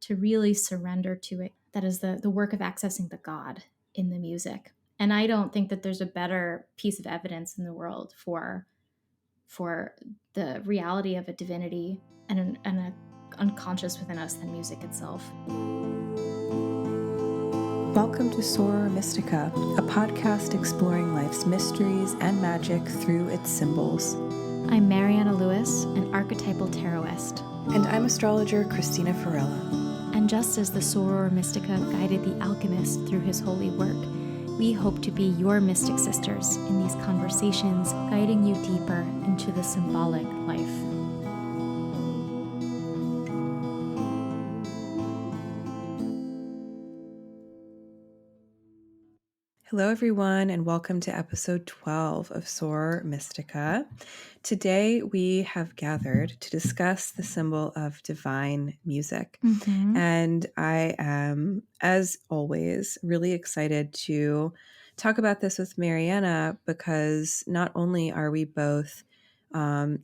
to really surrender to it. That is the work of accessing the God in the music. And I don't think that there's a better piece of evidence in the world for the reality of a divinity and a unconscious within us than music itself. Welcome to Soror Mystica, a podcast exploring life's mysteries and magic through its symbols. I'm Mariana Lewis, an archetypal tarotist. And I'm astrologer Christina Farella. And just as the Soror Mystica guided the alchemist through his holy work, we hope to be your mystic sisters in these conversations, guiding you deeper into the symbolic life. Hello, everyone, and welcome to episode 12 of Soror Mystica. Today, we have gathered to discuss the symbol of divine music. Mm-hmm. And I am, as always, really excited to talk about this with Mariana because not only are we both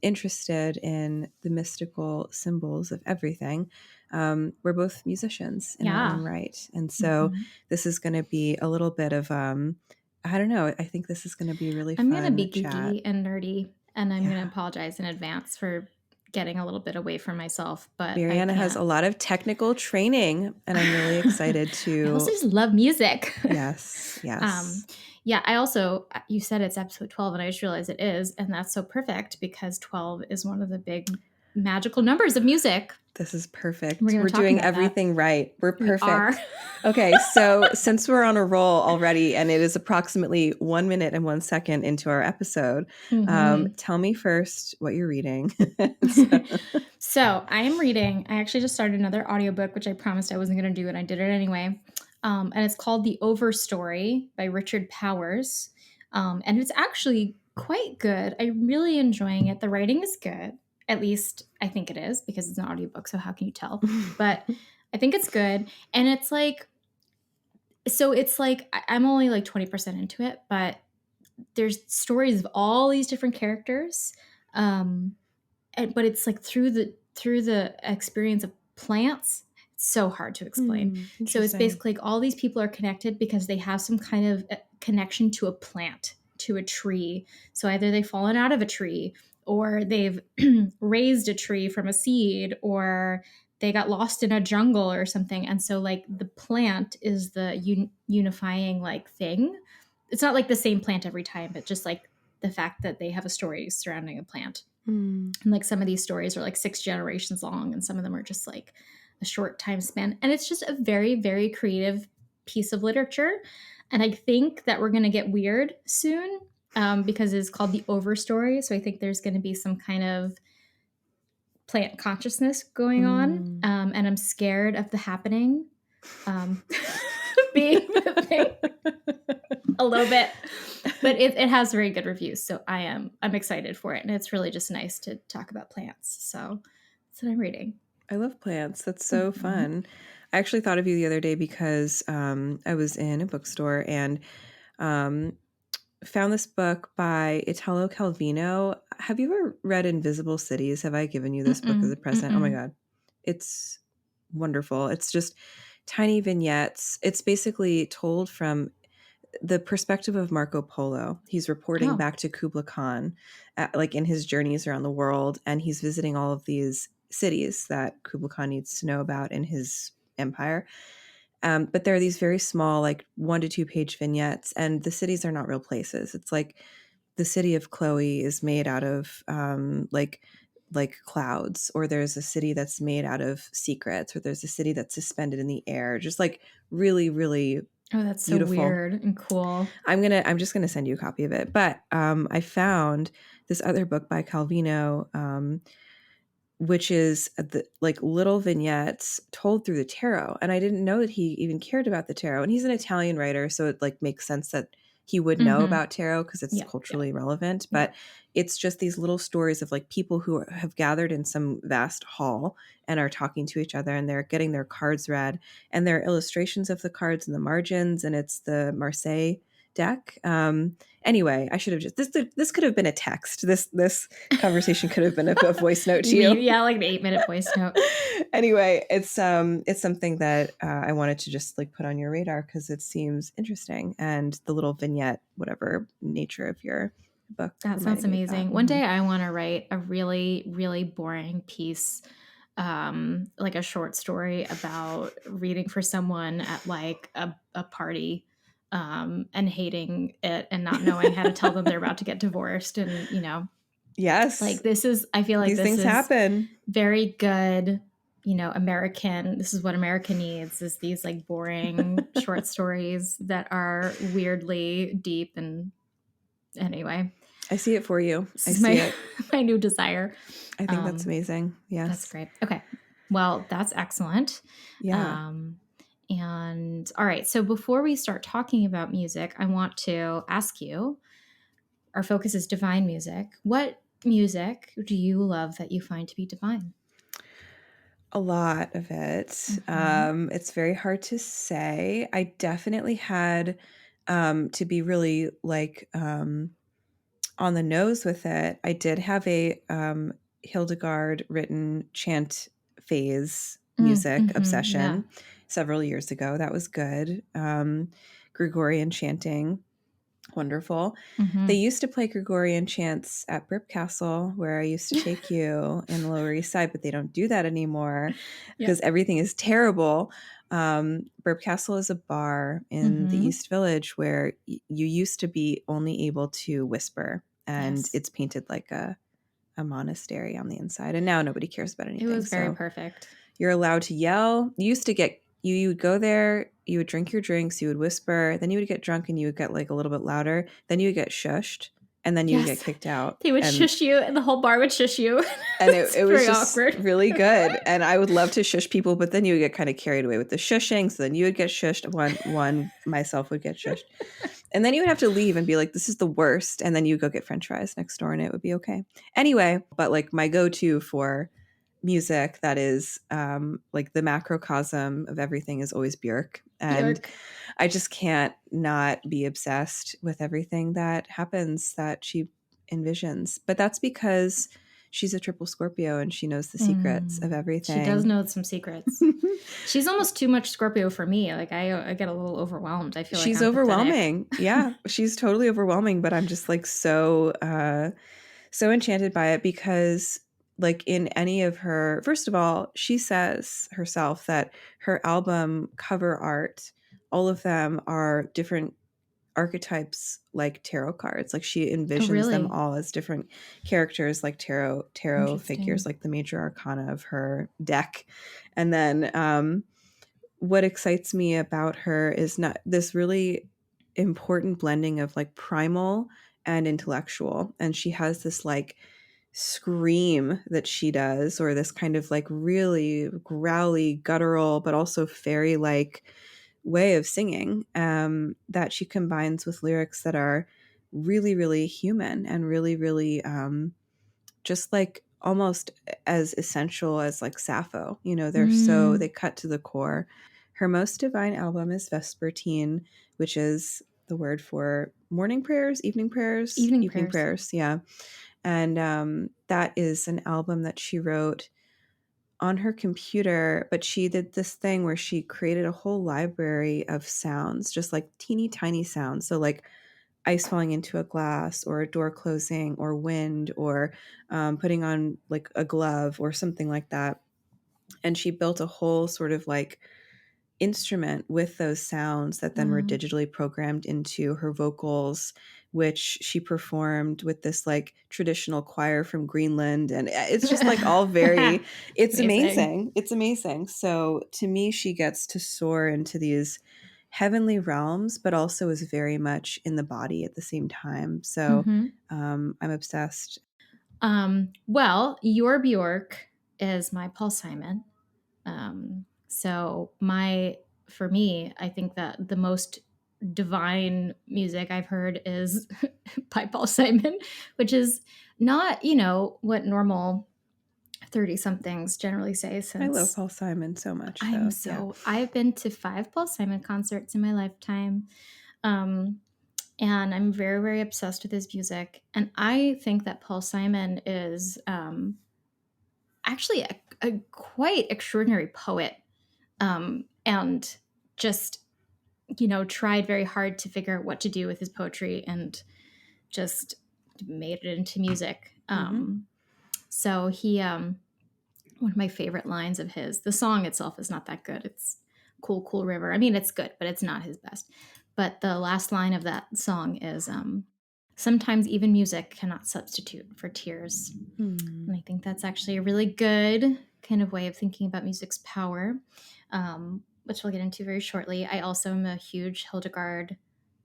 interested in the mystical symbols of everything, we're both musicians in our own right. And so this is going to be a little bit of, I don't know, I think this is going to be really fun. I'm going to be chat. geeky and nerdy, and I'm going to apologize in advance for getting a little bit away from myself. But Mariana has a lot of technical training, and I'm really excited to... I also just love music. Yes. Yeah, I also, you said it's episode 12, and I just realized it is, and that's so perfect because 12 is one of the big magical numbers of music. This is perfect. We're doing everything right. We're perfect. We are. Okay, so since we're on a roll already, and it is approximately 1 minute and 1 second into our episode, tell me first what you're reading. So I am reading, I actually just started another audiobook, which I promised I wasn't going to do, and I did it anyway. And it's called The Overstory by Richard Powers. And it's actually quite good. I'm really enjoying it. The writing is good. At least I think it is because it's an audiobook. So how can you tell? But I think it's good. And it's like, I'm only like 20% into it, but there's stories of all these different characters. But it's like through the experience of plants. It's so hard to explain. So it's basically like all these people are connected because they have some kind of connection to a plant, to a tree. So either they've fallen out of a tree, or they've raised a tree from a seed, or they got lost in a jungle or something. And so like the plant is the unifying like thing. It's not like the same plant every time, but just like the fact that they have a story surrounding a plant. And like some of these stories are like 6 generations long, and some of them are just like a short time span. And it's just a very, very creative piece of literature. And I think that we're going to get weird soon because it's called The Overstory. So I think there's going to be some kind of plant consciousness going on. And I'm scared of the happening being the thing a little bit. But it has very good reviews, so I'm excited for it, and it's really just nice to talk about plants. So that's what I'm reading. I love plants. That's so fun. I actually thought of you the other day because I was in a bookstore and found this book by Italo Calvino. Have you ever read Invisible Cities? Have I given you this book as a present? Oh my God. It's wonderful. It's just tiny vignettes. It's basically told from the perspective of Marco Polo. He's reporting back to Kublai Khan, like in his journeys around the world, and he's visiting all of these cities that Kublai Khan needs to know about in his empire. But there are these very small, like 1 to 2 page vignettes, and the cities are not real places. It's like the city of Chloe is made out of like clouds, or there's a city that's made out of secrets, or there's a city that's suspended in the air. Just like really, really. Oh, that's beautiful. So weird and cool. I'm just gonna send you a copy of it. But I found this other book by Calvino, which is like little vignettes told through the tarot. And I didn't know that he even cared about the tarot. And he's an Italian writer, so it like makes sense that he would know about tarot because it's culturally relevant. But it's just these little stories of like people who have gathered in some vast hall and are talking to each other, and they're getting their cards read, and there are illustrations of the cards in the margins, and it's the Marseille deck. Anyway, I should have just this could have been a text. This conversation could have been a voice note to you. Yeah, like an 8-minute voice note. Anyway, it's something that I wanted to just like put on your radar because it seems interesting, and the little vignette, whatever nature of your book. That sounds amazing. One day I want to write a really, really boring piece, like a short story about reading for someone at like a party, and hating it and not knowing how to tell them they're about to get divorced. And, Yes, like I feel like these this things is happen. very good, American. This is what America needs, is these like boring short stories that are weirdly deep. And anyway, I see it for you. this I is see it. my new desire. I think that's amazing. Yes. That's great. Okay. Well, that's excellent. Yeah. And all right. So before we start talking about music, I want to ask you, our focus is divine music. What music do you love that you find to be divine? A lot of it. It's very hard to say. I definitely had to be really like on the nose with it. I did have a Hildegard written chant phase music Yeah. obsession several years ago. That was good. Gregorian chanting. Wonderful. They used to play Gregorian chants at Burp Castle, where I used to take you in the Lower East Side, but they don't do that anymore because everything is terrible. Burp Castle is a bar in the East Village where you used to be only able to whisper, and it's painted like a monastery on the inside. And now nobody cares about anything. It was very perfect. You're allowed to yell. You used to get you would go there, you would drink your drinks, you would whisper, then you would get drunk and you would get like a little bit louder, then you would get shushed, and then you would get kicked out. They would shush you, and the whole bar would shush you. And it was just awkward. really good. And I would love to shush people, but then you would get kind of carried away with the shushing. So then you would get shushed. One myself would get shushed. And then you would have to leave and be like, this is the worst. And then you go get French fries next door and it would be okay. Anyway, but like my go-to for music that is like the macrocosm of everything is always Björk. And I just can't not be obsessed with everything that happens that she envisions. But that's because she's a triple Scorpio and she knows the secrets of everything. She does know some secrets. She's almost too much Scorpio for me. Like I get a little overwhelmed. I feel she's like overwhelming. Yeah, she's totally overwhelming, but I'm just like so enchanted by it because like in any of her, first of all, she says herself that her album cover art, all of them are different archetypes like tarot cards. Like she envisions them all as different characters, like tarot figures, like the major arcana of her deck. And then what excites me about her is not this really important blending of like primal and intellectual. And she has this like scream that she does, or this kind of like really growly, guttural, but also fairy like way of singing that she combines with lyrics that are really, really human and really, really just like almost as essential as like Sappho. They cut to the core. Her most divine album is Vespertine, which is the word for morning prayers, evening prayers, evening prayers. Yeah. And that is an album that she wrote on her computer, but she did this thing where she created a whole library of sounds, just like teeny tiny sounds. So like ice falling into a glass, or a door closing, or wind, or putting on like a glove or something like that. And she built a whole sort of like instrument with those sounds that then were digitally programmed into her vocals, which she performed with this like traditional choir from Greenland. And it's just like all very, it's amazing. It's amazing. So to me, she gets to soar into these heavenly realms, but also is very much in the body at the same time. So I'm obsessed. Well, your Bjork is my Paul Simon. So for me, I think that the most divine music I've heard is by Paul Simon, which is not, what normal 30-somethings generally say. Since I love Paul Simon so much. I've been to 5 Paul Simon concerts in my lifetime. and I'm very, very obsessed with his music. And I think that Paul Simon is actually a quite extraordinary poet, and just, tried very hard to figure out what to do with his poetry and just made it into music. So he, one of my favorite lines of his, the song itself is not that good. It's Cool, Cool River. I mean, it's good, but it's not his best. But the last line of that song is, sometimes even music cannot substitute for tears. And I think that's actually a really good kind of way of thinking about music's power, which we'll get into very shortly. I also am a huge Hildegard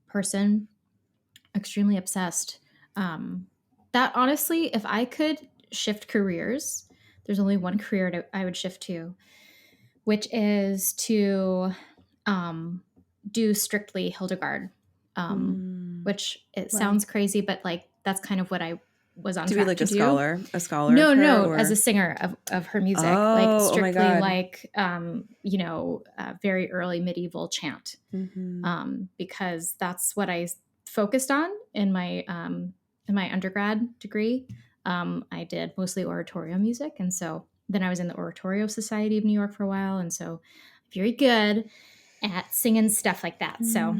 person, extremely obsessed. That honestly, if I could shift careers, there's only one career I would shift to, which is to do strictly Hildegard, which it Wow. sounds crazy, but like that's kind of what I was on To be track like to a do. scholar of No, her, as a or singer of her music, like oh my strictly God. like very early medieval chant, because that's what I focused on in my undergrad degree. I did mostly oratorio music, and so then I was in the Oratorio Society of New York for a while, and so very good at singing stuff like that. So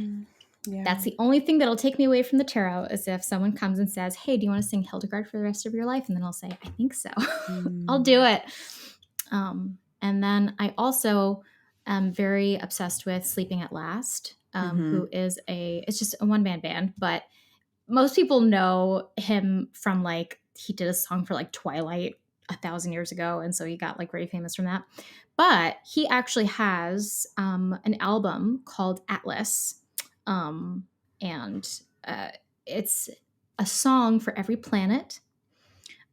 yeah. that's the only thing that'll take me away from the tarot, is if someone comes and says, "Hey, do you want to sing Hildegard for the rest of your life?" And then I'll say, "I think so." I'll do it. And then I also am very obsessed with Sleeping at Last, who is it's just a one-man band, but most people know him from, like, he did a song for like Twilight 1,000 years ago, and so he got like very famous from that. But he actually has an album called Atlas, and it's a song for every planet,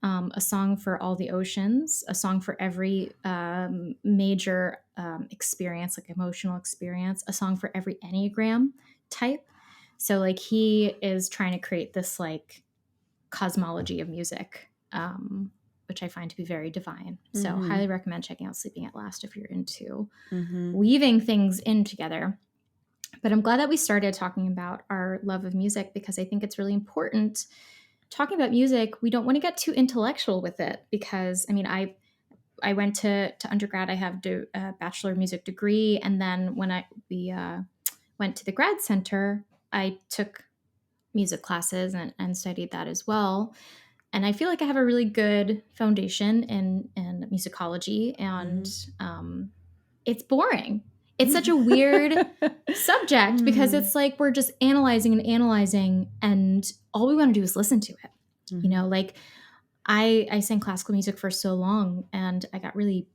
a song for all the oceans, a song for every major experience, like emotional experience, a song for every Enneagram type. So, like, he is trying to create this like cosmology of music, which I find to be very divine. So, highly recommend checking out Sleeping at Last if you're into weaving things in together. But I'm glad that we started talking about our love of music, because I think it's really important. Talking about music, we don't want to get too intellectual with it, because I mean, I went to undergrad. I have a bachelor of music degree, and then when we went to the grad center, I took music classes and studied that as well. And I feel like I have a really good foundation in musicology, and it's boring. It's such a weird subject, because it's like we're just analyzing, and all we want to do is listen to it. Like, I sang classical music for so long, and I got really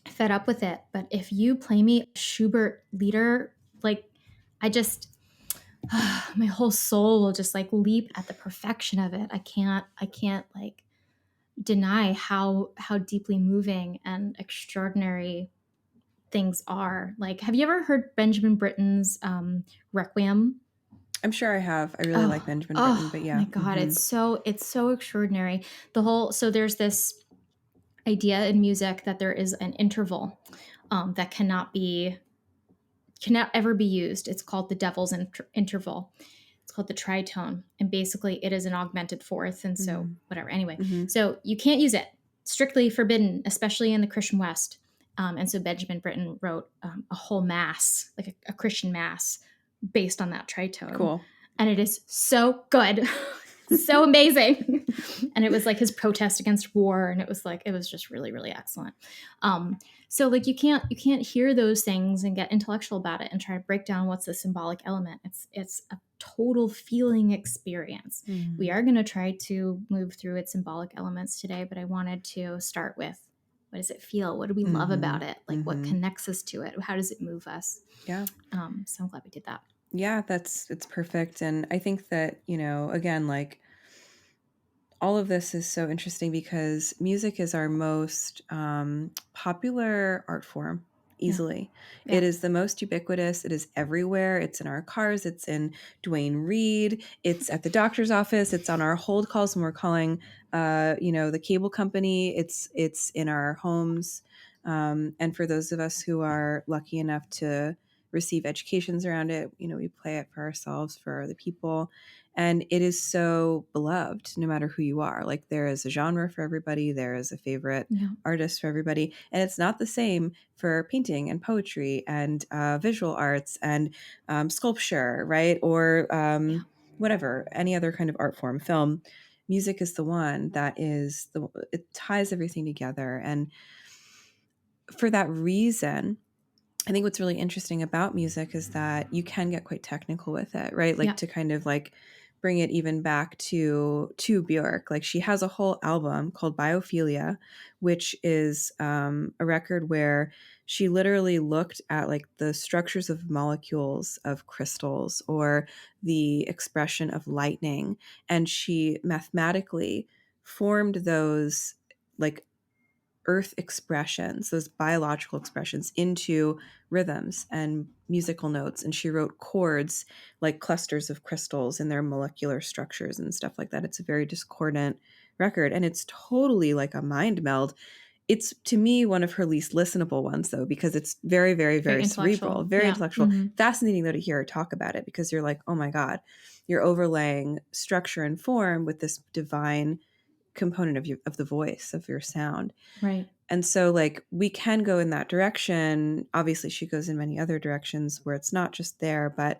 fed up with it. But if you play me a Schubert lieder, like, I just my whole soul will just like leap at the perfection of it. I can't like deny how deeply moving and extraordinary things are. Like, have you ever heard Benjamin Britten's Requiem? I'm sure I have. I really like Benjamin Britten, but yeah. My God, it's so extraordinary. So there's this idea in music that there is an interval that cannot ever be used. It's called the devil's interval. It's called the tritone, and basically it is an augmented fourth, and so whatever. Anyway, so you can't use it. Strictly forbidden, especially in the Christian West. And so Benjamin Britten wrote a whole mass, like a Christian mass, based on that tritone. Cool. And it is so good. So amazing. And it was like his protest against war, and it was just really, really excellent. So like you can't hear those things and get intellectual about it and try to break down what's the symbolic element. It's a total feeling experience. We are going to try to move through its symbolic elements today, but I wanted to start with, what does it feel? What do we love about it? Like, what connects us to it? How does it move us? Yeah. So I'm glad we did that. Yeah, it's perfect. And I think that, again, like, all of this is so interesting because music is our most popular art form, easily. Yeah. It is the most ubiquitous. It is everywhere. It's in our cars. It's in Dwayne Reed. It's at the doctor's office. It's on our hold calls when we're calling, the cable company. It's in our homes. And for those of us who are lucky enough to receive educations around it. We play it for ourselves, for the people. And it is so beloved no matter who you are. Like there is a genre for everybody, there is a favorite Yeah. artist for everybody. And it's not the same for painting and poetry and visual arts and sculpture, right? Or Yeah. whatever, any other kind of art form, film. Music is the one that it ties everything together. And for that reason, I think what's really interesting about music is that you can get quite technical with it, right? Like Yeah. to kind of like bring it even back to Björk. Like she has a whole album called Biophilia, which is a record where she literally looked at like the structures of molecules of crystals or the expression of lightning, and she mathematically formed those like earth expressions, those biological expressions, into rhythms and musical notes. And she wrote chords like clusters of crystals in their molecular structures and stuff like that. It's a very discordant record. And it's totally like a mind meld. It's to me one of her least listenable ones, though, because it's very, very, Very very cerebral, intellectual. very Yeah. intellectual. Hmm. Fascinating, though, to hear her talk about it because you're like, oh my God, you're overlaying structure and form with this divine component of the voice of your sound. Right. And so like we can go in that direction. Obviously she goes in many other directions where it's not just there, but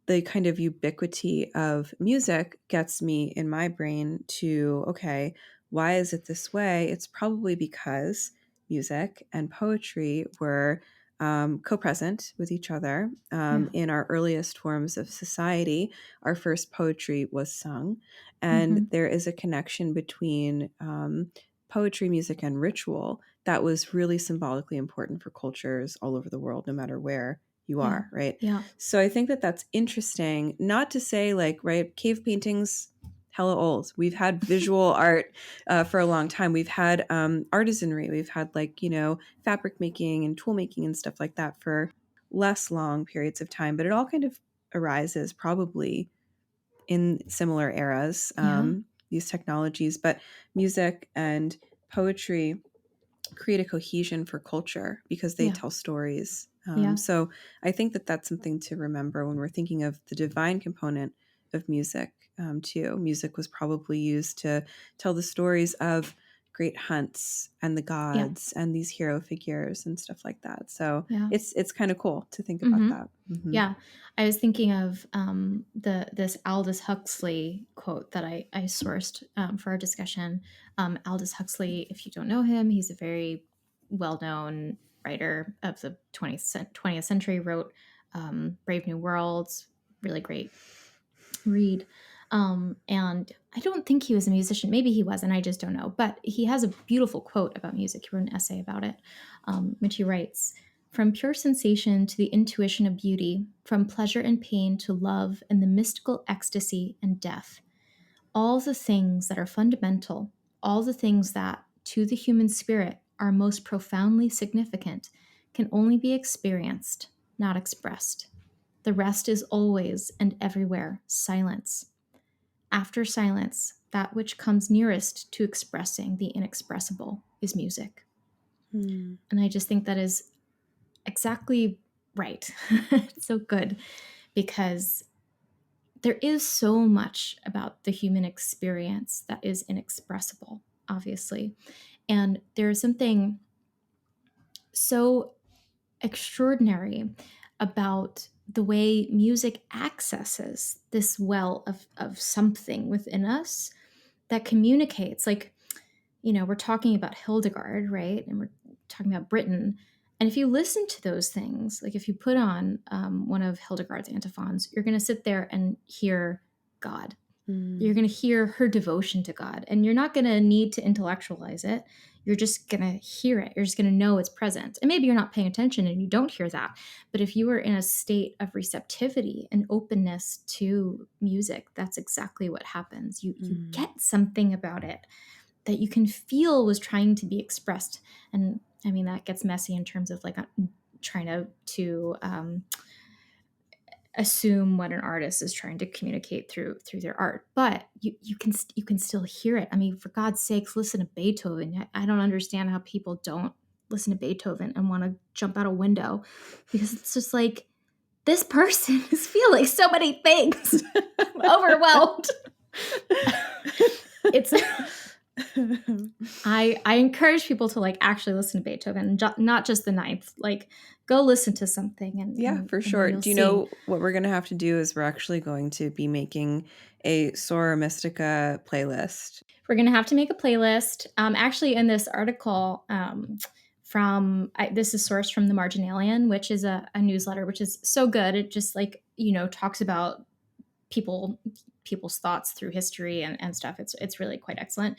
the kind of ubiquity of music gets me in my brain to, okay, why is it this way? It's probably because music and poetry were co-present with each other. Yeah. In our earliest forms of society, our first poetry was sung. And Hmm. there is a connection between poetry, music, and ritual that was really symbolically important for cultures all over the world, no matter where you Yeah. are, right? Yeah. So I think that that's interesting. Not to say like, right, cave paintings, hella old. We've had visual art for a long time. We've had artisanry. We've had like, fabric making and tool making and stuff like that for less long periods of time. But it all kind of arises probably in similar eras, Yeah. these technologies. But music and poetry create a cohesion for culture because they Yeah. tell stories. Yeah. So I think that that's something to remember when we're thinking of the divine component of music, too. Music was probably used to tell the stories of great hunts and the Yeah. gods and these hero figures and stuff like that. So Yeah. it's kind of cool to think about Hmm. that. Mm-hmm. Yeah, I was thinking of this Aldous Huxley quote that I sourced for our discussion. Aldous Huxley, if you don't know him, he's a very well known writer of the 20th century. Wrote Brave New Worlds, really great read. And I don't think he was a musician. Maybe he was, and I just don't know. But he has a beautiful quote about music. He wrote an essay about it, which he writes: "From pure sensation to the intuition of beauty, from pleasure and pain to love and the mystical ecstasy and death, all the things that are fundamental, all the things that, to the human spirit, are most profoundly significant, can only be experienced, not expressed. The rest is always and everywhere silence. After silence, that which comes nearest to expressing the inexpressible is music." Mm. And I just think that is exactly right. It's so good because there is so much about the human experience that is inexpressible, obviously. And there is something so extraordinary about the way music accesses this well of something within us that communicates. Like, we're talking about Hildegard, right? And we're talking about Britain. And if you listen to those things, like if you put on one of Hildegard's antiphons, you're going to sit there and hear God. You're Mm. going to hear her devotion to God, and you're not going to need to intellectualize it. You're just going to hear it. You're just going to know it's present. And maybe you're not paying attention and you don't hear that. But if you are in a state of receptivity and openness to music, that's exactly what happens. You Mm. get something about it that you can feel was trying to be expressed. And I mean, that gets messy in terms of like trying to assume what an artist is trying to communicate through their art, but you can still hear it. I mean, for God's sakes, listen to Beethoven. I don't understand how people don't listen to Beethoven and want to jump out a window, because it's just like this person is feeling so many things. I'm overwhelmed. It's I encourage people to like actually listen to Beethoven, not just the ninth. Like, go listen to something, Yeah, for and then sure. you'll Do you see. know what we're going to have to do is we're actually going to be making a Soror Mystica playlist. We're gonna have to make a playlist. Actually, in this article, this is sourced from the Marginalian, which is a newsletter, which is so good. It just like talks about people's thoughts through history and stuff. It's really quite excellent.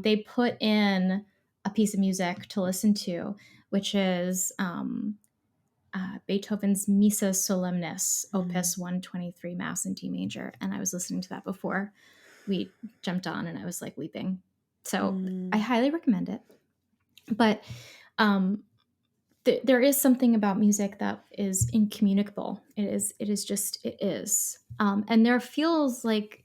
They put in a piece of music to listen to, which is Beethoven's Missa Solemnis, Opus 123, Mass in D major. And I was listening to that before we jumped on, and I was like weeping. So I highly recommend it. But there is something about music that is incommunicable. It is. And there feels like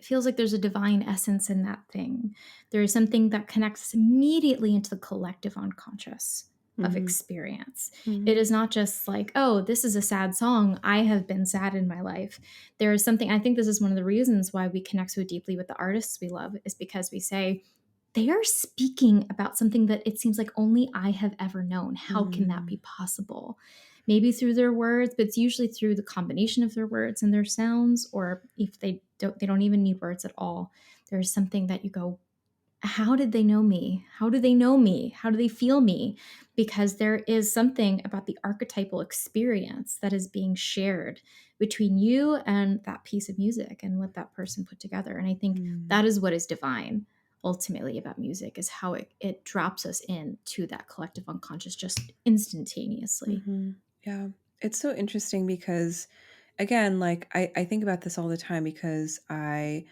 there's a divine essence in that thing. There is something that connects immediately into the collective unconscious of experience. It is not just like, oh, this is a sad song, I have been sad in my life. There is something, I think this is one of the reasons why we connect so deeply with the artists we love, is because we say, they are speaking about something that it seems like only I have ever known. How can that be possible? Maybe through their words, but it's usually through the combination of their words and their sounds, or if they don't even need words at all. There's something that you go, how did they know me? How do they know me? How do they feel me? Because there is something about the archetypal experience that is being shared between you and that piece of music and what that person put together. And I think that is what is divine ultimately about music, is how it drops us into that collective unconscious just instantaneously. Yeah. It's so interesting because, again, like I think about this all the time because I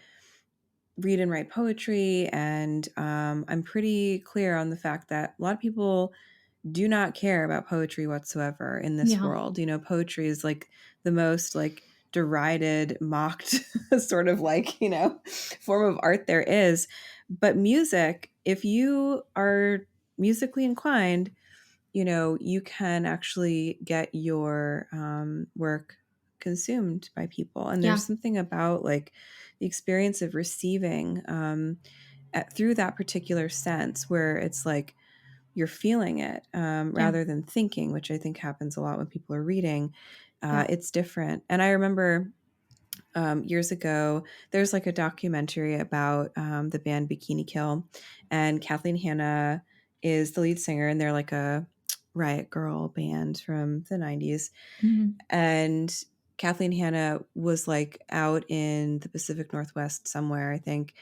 read and write poetry, and I'm pretty clear on the fact that a lot of people do not care about poetry whatsoever in this Yeah. world. Poetry is like the most like derided, mocked sort of like, form of art there is. But music, if you are musically inclined, you can actually get your work consumed by people. And Yeah. there's something about like the experience of receiving through that particular sense where it's like you're feeling it Yeah. rather than thinking, which I think happens a lot when people are reading. Yeah. It's different. And I remember years ago, there's like a documentary about the band Bikini Kill, and Kathleen Hanna is the lead singer, and they're like a riot girl band from the 90s. Mhm. And Kathleen Hanna was like out in the Pacific Northwest somewhere, I think,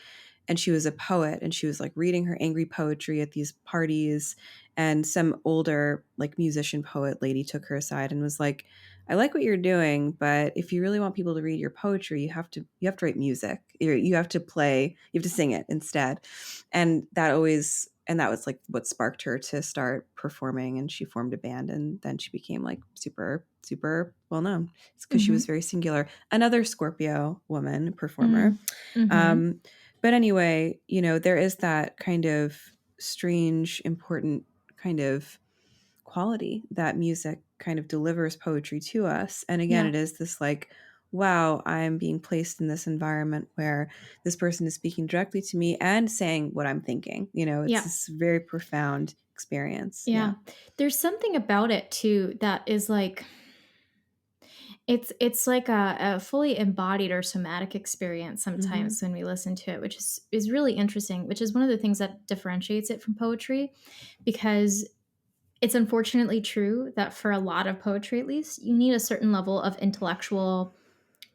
and she was a poet, and she was like reading her angry poetry at these parties, and some older like musician poet lady took her aside and was like, I like what you're doing, but if you really want people to read your poetry, you have to write music. You have to play, you have to sing it instead. And that was like what sparked her to start performing, and she formed a band, and then she became like super super well known. It's because she was very singular. Another Scorpio woman performer. Mm-hmm. um but anyway, there is that kind of strange, important kind of quality that music kind of delivers poetry to us. And again, Yeah. it is this like, wow, I'm being placed in this environment where this person is speaking directly to me and saying what I'm thinking. It's Yeah. this very profound experience. Yeah. Yeah. There's something about it too that is like, it's like a fully embodied or somatic experience Mm-hmm. sometimes when we listen to it, which is really interesting, which is one of the things that differentiates it from poetry, because it's unfortunately true that for a lot of poetry, at least, you need a certain level of intellectual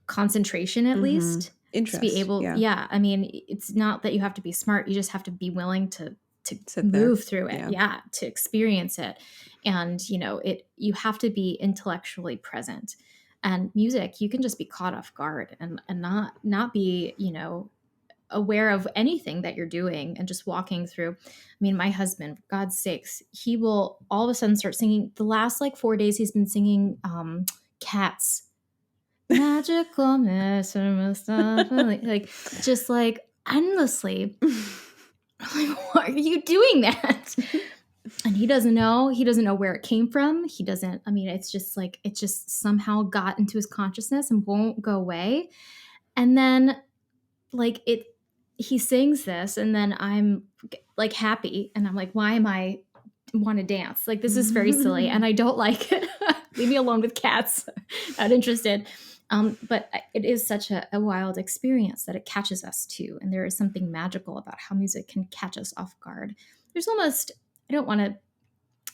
concentration, at Mm-hmm. least, to be Interest. able. Yeah. Yeah, I mean, it's not that you have to be smart, you just have to be willing to Sit there. move through it. Yeah. Yeah, to experience it. And you have to be intellectually present. And music, you can just be caught off guard and not be aware of anything that you're doing and just walking through. I mean, my husband, for God's sakes, he will all of a sudden start singing. The last like 4 days, he's been singing Cats, magical Mr. Mustafa, like just like endlessly. I'm like, why are you doing that? And he doesn't know where it came from. He doesn't, I mean, it's just like, it just somehow got into his consciousness and won't go away. And then like he sings this, and then I'm like happy, and I'm like, why am I want to dance? Like, this is very silly and I don't like it. Leave me alone with cats. Not interested. But it is such a wild experience that it catches us too. And there is something magical about how music can catch us off guard. There's almost, I don't want to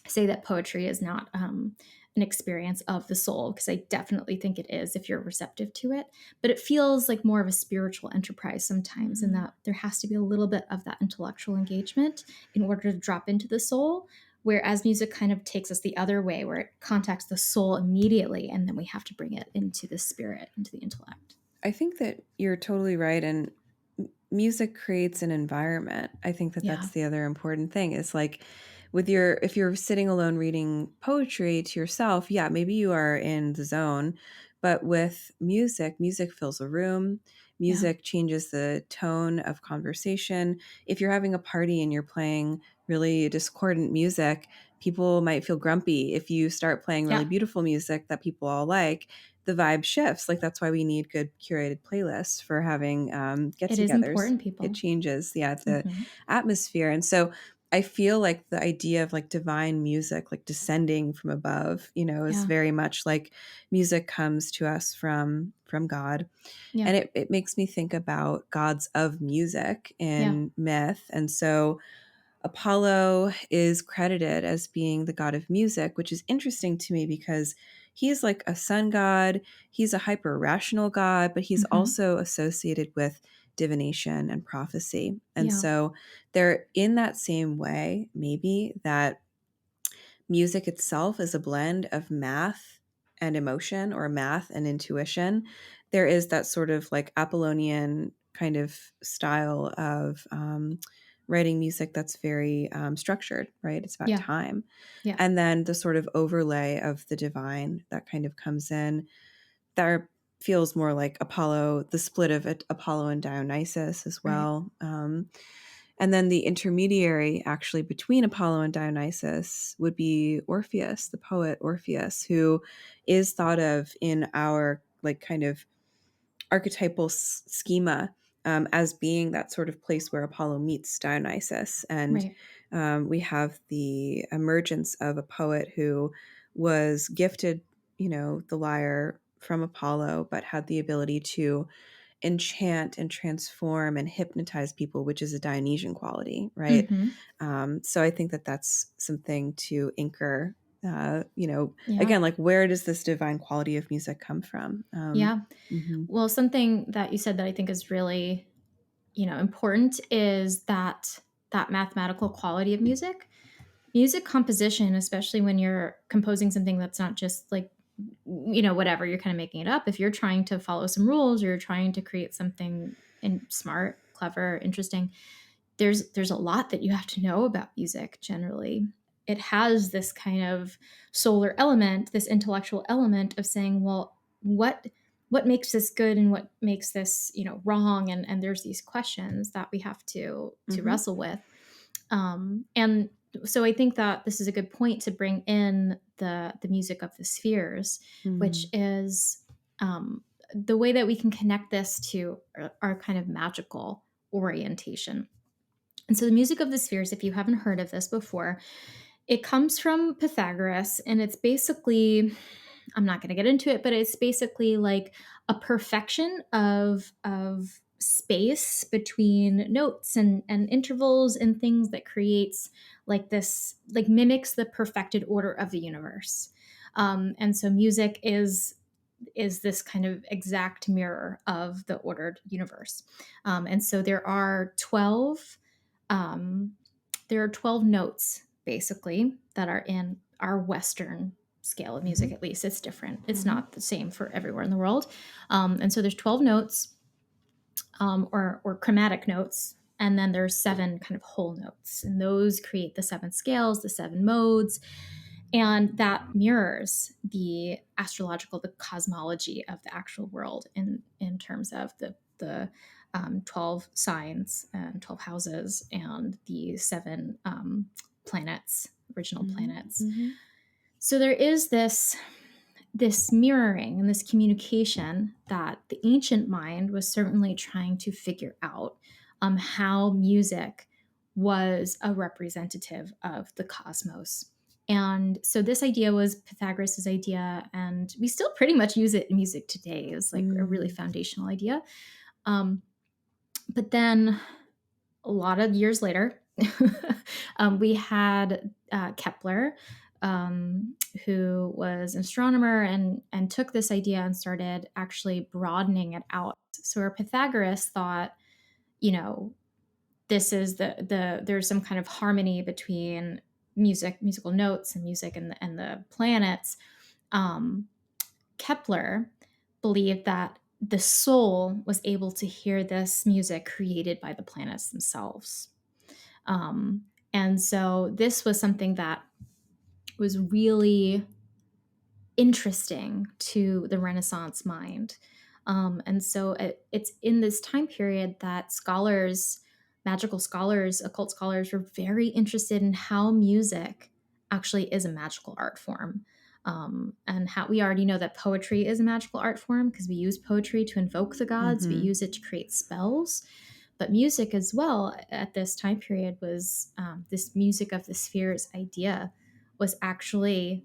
say that poetry is not an experience of the soul, because I definitely think it is if you're receptive to it, but it feels like more of a spiritual enterprise sometimes, in that there has to be a little bit of that intellectual engagement in order to drop into the soul, whereas music kind of takes us the other way, where it contacts the soul immediately, and then we have to bring it into the spirit, into the intellect. I think that you're totally right. And music creates an environment. I think that Yeah. that's the other important thing is like if you're sitting alone reading poetry to yourself, yeah, maybe you are in the zone, but with music, music fills a room. Yeah. Music changes the tone of conversation. If you're having a party and you're playing really discordant music, people might feel grumpy. If you start playing really Yeah. beautiful music that people all like, the vibe shifts. Like that's why we need good curated playlists for having It is get-togethers. important, It people. changes, yeah, the Hmm. atmosphere. And so I feel like the idea of like divine music, like descending from above, is Yeah. very much like music comes to us from God. Yeah. And it makes me think about gods of music Yeah. in myth. And so Apollo is credited as being the god of music, which is interesting to me because he's like a sun god. He's a hyper rational god, but he's Hmm. also associated with divination and prophecy. And Yeah. so they're in that same way, maybe that music itself is a blend of math and emotion, or math and intuition. There is that sort of like Apollonian kind of style of writing music that's very structured, right? It's about Yeah. time. Yeah. And then the sort of overlay of the divine that kind of comes in, that feels more like Apollo, the split of Apollo and Dionysus as Right. well. And then the intermediary actually between Apollo and Dionysus would be Orpheus, the poet Orpheus, who is thought of in our like kind of archetypal schema as being that sort of place where Apollo meets Dionysus. And Right. we have the emergence of a poet who was gifted, the lyre from Apollo, but had the ability to enchant and transform and hypnotize people, which is a Dionysian quality, right? Hmm. So I think that that's something to anchor. Yeah. Again, like where does this divine quality of music come from? Yeah. Mhm. Well, something that you said that I think is really, important is that mathematical quality of music. Music composition, especially when you're composing something that's not just like, whatever, you're kind of making it up. If you're trying to follow some rules, or you're trying to create something smart, clever, interesting, there's a lot that you have to know about music generally. It has this kind of solar element, this intellectual element of saying, well, what makes this good and what makes this, wrong, and there's these questions that we have to Mhm. wrestle with. And so I think that this is a good point to bring in the music of the spheres, which Mhm. is the way that we can connect this to our kind of magical orientation. And so the music of the spheres, if you haven't heard of this before, it comes from Pythagoras, and it's basically, I'm not going to get into it, but it's basically like a perfection of space between notes and intervals and things that creates like this, like mimics the perfected order of the universe. And so music is this kind of exact mirror of the ordered universe. And so um, there are 12 notes basically that are in our Western scale of music. Mhm. At least it's different, it's Mhm. not the same for everywhere in the world. And so there's 12 notes, or chromatic notes, and then there's seven kind of whole notes, and those create the seven scales, the seven modes, and that mirrors the astrological, the cosmology of the actual world in terms of the 12 signs and 12 houses and the seven planets original Mhm, planets. mhm. So there is this mirroring and this communication that the ancient mind was certainly trying to figure out, how music was a representative of the cosmos. And so this idea was Pythagoras' idea, and we still pretty much use it in music today. It's like a really Mm. foundational idea. Um, but then a lot of years later, we had Kepler, who was an astronomer and took this idea and started actually broadening it out. So where Pythagoras thought, you know, this is there's some kind of harmony between musical notes and music and the planets. Um, Kepler believed that the soul was able to hear this music created by the planets themselves. And so this was something that was really interesting to the Renaissance mind. And so it's in this time period that scholars, magical scholars, occult scholars, were very interested in how music actually is a magical art form. And how we already know that poetry is a magical art form because we use poetry to invoke the gods, we Mhm. use it to create spells. But music as well at this time period was, this music of the spheres idea was actually,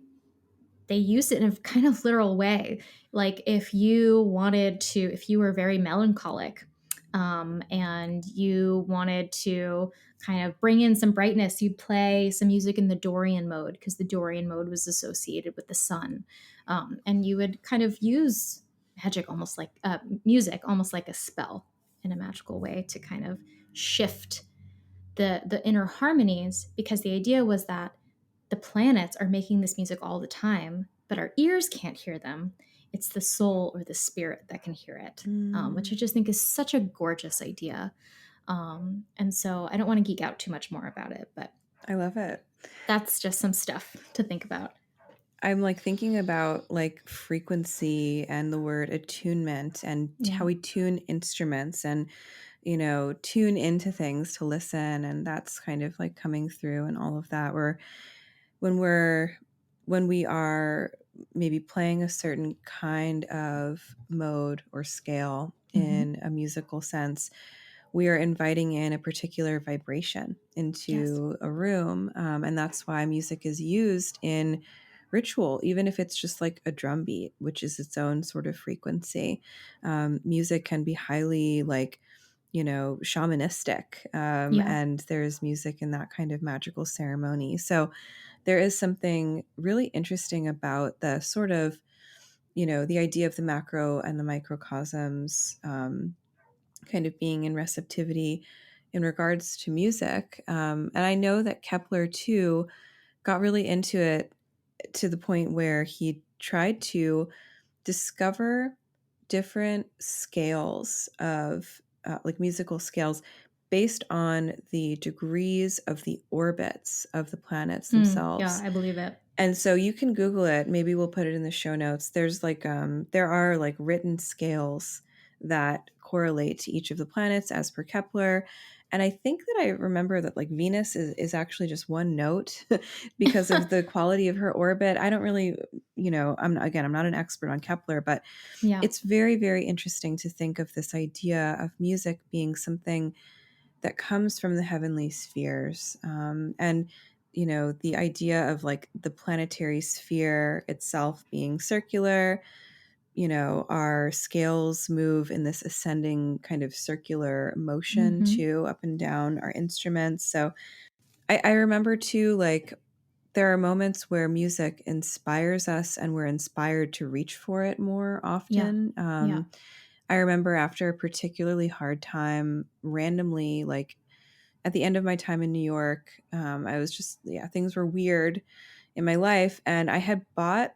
they used it in a kind of literal way. Like if you wanted to, if you were very melancholic, and you wanted to kind of bring in some brightness, you'd play some music in the Dorian mode because the Dorian mode was associated with the sun. And you would kind of use magic almost like music, almost like a spell in a magical way to kind of shift the inner harmonies, because the idea was that the planets are making this music all the time, but our ears can't hear them. It's the soul or the spirit that can hear it, which I Mm. just think is such a gorgeous idea. And so I don't want to geek out too much more about it, but I love it. that's just some stuff to think about. I'm like thinking about like frequency and the word attunement and Yeah. how we tune instruments and, tune into things to listen. And that's kind of like coming through and all of that. Where when we're, when we are maybe playing a certain kind of mode or scale Hmm. in a musical sense, we are inviting in a particular vibration Yes. into a room. And that's why music is used in ritual, even if it's just like a drum beat, which is its own sort of frequency. Music can be highly like, shamanistic. Yeah. And there's music in that kind of magical ceremony. So there is something really interesting about the sort of, the idea of the macro and the microcosms, kind of being in receptivity in regards to music. And I know that Kepler too got really into it to the point where he tried to discover different scales of like musical scales based on the degrees of the orbits of the planets Yeah, themselves. I believe it. And so you can Google it. Maybe we'll put it in the show notes. There's like there are like written scales that correlate to each of the planets as per Kepler. And I think that I remember that like Venus is actually just one note because of the quality of her orbit. I don't really, I'm not an expert on Kepler, but Yeah. it's very, very interesting to think of this idea of music being something that comes from the heavenly spheres. And, the idea of like the planetary sphere itself being circular, our scales move in this ascending kind of circular motion Hmm. too, up and down our instruments. So I remember too, like, there are moments where music inspires us and we're inspired to reach for it more Yeah. often. Yeah. I remember after a particularly hard time, randomly, like at the end of my time in New York, I was just, yeah, things were weird in my life. And I had bought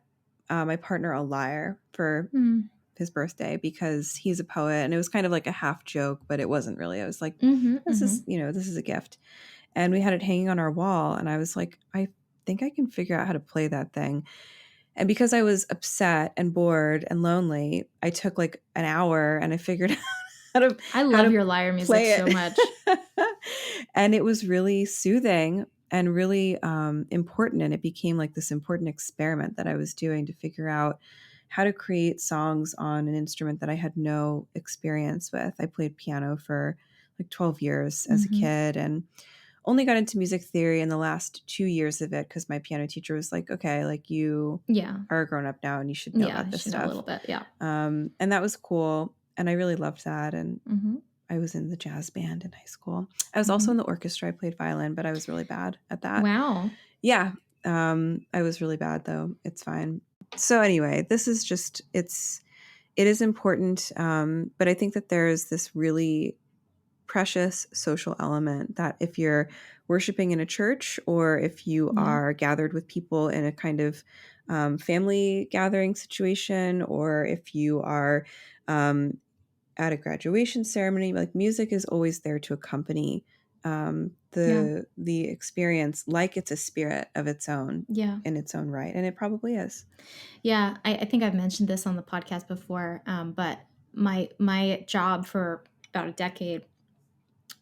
my partner a lyre for Mm. his birthday because he's a poet. And it was kind of like a half joke, but it wasn't really. I was like, Hmm. this Hmm. is, this is a gift. And we had it hanging on our wall. And I was like, I think I can figure out how to play that thing. And because I was upset and bored and lonely, I took like an hour and I figured out how to I how love to your lyre music play so much. it. And it was really soothing. and really important. And it became like this important experiment that I was doing to figure out how to create songs on an instrument that I had no experience with. I played piano for like 12 years as a kid and only got into music theory in the last 2 years of it because my piano teacher was like, okay, like you Yeah. are a grown up now and you should know Yeah, about I this should know a stuff. little bit, yeah. And that was cool. And I really loved that. And Mhm, I was in the jazz band in high school. I was also mhm. in the orchestra. I played violin, but I was really bad at that. Wow. Yeah. I was really bad though. It's fine. So anyway, this is just, it is important. But I think that there is this really precious social element that if you're worshiping in a church or if you Yeah, are gathered with people in a kind of family gathering situation, or if you are um, at a graduation ceremony, like music is always there to accompany yeah, the experience, like it's a spirit of its own yeah. in its own right, and it probably is. Yeah, I think I've mentioned this on the podcast before, but my job for about a decade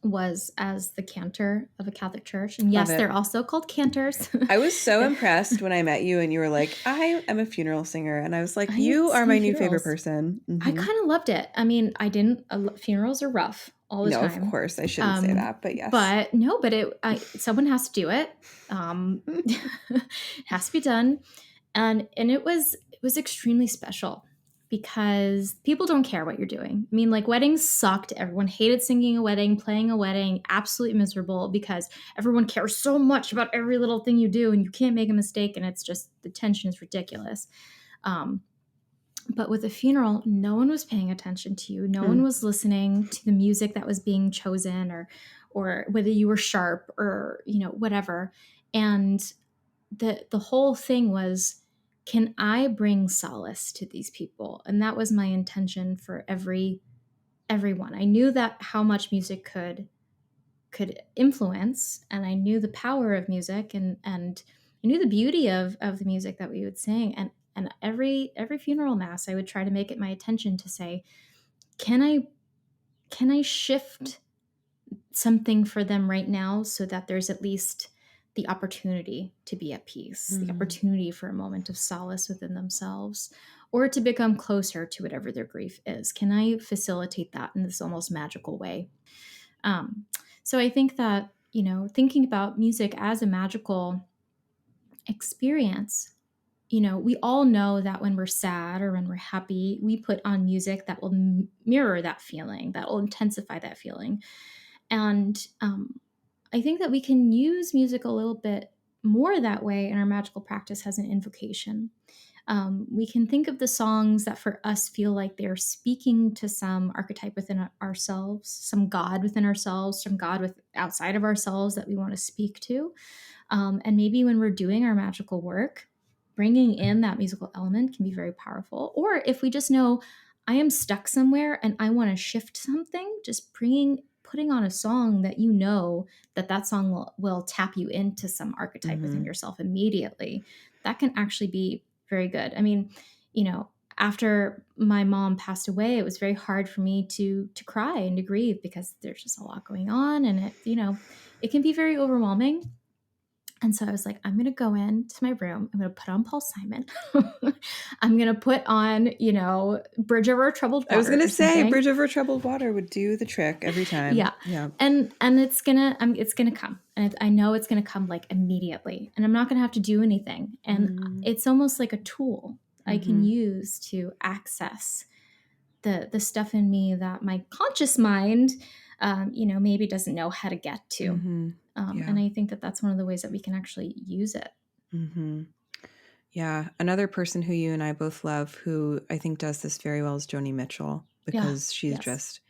was as the cantor of a Catholic church, and Love yes, they're it. also called cantors. I was so impressed when I met you and you were like, I am a funeral singer. And I was like, I you are my sing new favorite funerals. person. I Hmm. kind of loved it. I mean, I didn't. Funerals are rough all the No, of time, course, I shouldn't say that, but yes. but no, but someone has to do it. It has to be done, and it was extremely special because people don't care what you're doing. I mean, like weddings sucked. Everyone hated singing a wedding, playing a wedding, absolutely miserable because everyone cares so much about every little thing you do, and you can't make a mistake, and it's just the tension is ridiculous. Um, but with a funeral, no one was paying attention to you. No one Hmm. was listening to the music that was being chosen or whether you were sharp or, whatever. And the whole thing was, can I bring solace to these people? And that was my intention for everyone. I knew that how much music could influence, and I knew the power of music, and I knew the beauty of the music that we would sing, and every funeral mass I would try to make it my intention to say, can I shift something for them right now so that there's at least the opportunity to be at peace, the Hmm. opportunity for a moment of solace within themselves, or to become closer to whatever their grief is. Can I facilitate that in this almost magical way? Um, so I think that, thinking about music as a magical experience, we all know that when we're sad or when we're happy, we put on music that will mirror that feeling, that will intensify that feeling. And I think that we can use music a little bit more that way in our magical practice as an invocation. We can think of the songs that for us feel like they're speaking to some archetype within ourselves, some God within ourselves, some God outside of ourselves that we want to speak to. And maybe when we're doing our magical work, bringing in that musical element can be very powerful. Or if we just know I am stuck somewhere and I want to shift something, just putting on a song that that song will tap you into some archetype within Hmm. yourself immediately. That can actually be very good. I mean, after my mom passed away, it was very hard for me to cry and to grieve because there's just a lot going on, and it can be very overwhelming. And so I was like, I'm going to go into my room. I'm going to put on Paul Simon. I'm going to put on, Bridge Over Troubled I was Water going to or say something. Bridge Over Troubled Water would do the trick every time. Yeah. Yeah. And it's gonna come, and I know it's gonna come like immediately, and I'm not gonna have to do anything, and Mm-hmm. it's almost like a tool I can Mm-hmm. use to access the stuff in me that my conscious mind, maybe doesn't know how to get to. Mm-hmm. And Yeah. I think that that's one of the ways that we can actually use it. Mm-hmm. Yeah. Another person who you and I both love who I think does this very well is Joni Mitchell, Yeah. because she's Yes. just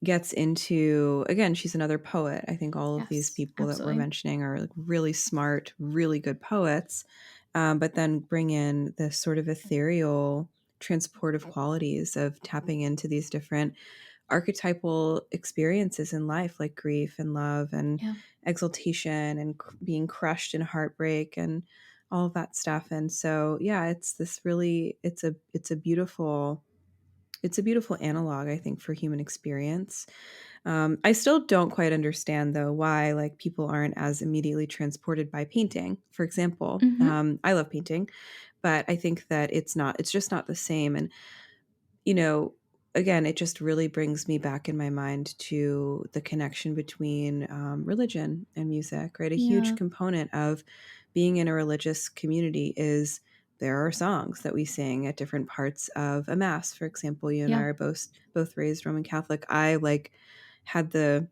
gets into, again, she's another poet. I think all of these Yes. people that we're Absolutely. mentioning are like really smart, really good poets, but then bring in this sort of ethereal, transportive qualities of tapping into these different archetypal experiences in life, like grief and love and Yeah. exaltation and being crushed in heartbreak and all of that stuff. And so, yeah, it's this really, it's a beautiful, it's a beautiful analog, I think, for human experience. I still don't quite understand, though, why like people aren't as immediately transported by painting. For example, Mhm. I love painting, but I think that it's just not the same. And you know, again, it just really brings me back in my mind to the connection between religion and music, right? A huge Yeah. component of being in a religious community is there are songs that we sing at different parts of a mass. For example, you and I Yeah. are both raised Roman Catholic. I like had the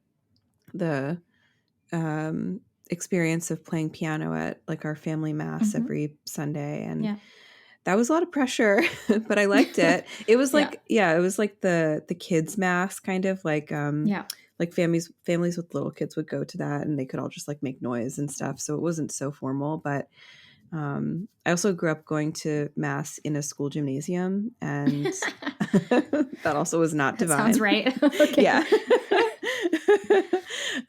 um, experience of playing piano at like our family mass Mhm. every Sunday, and Yeah. that was a lot of pressure, but I liked it. It was Yeah. like, yeah, it was like the kids mass kind of Yeah. like families with little kids would go to that and they could all just like make noise and stuff. So it wasn't so formal, but I also grew up going to mass in a school gymnasium, and that also was not That sounds divine. right. Yeah. Okay.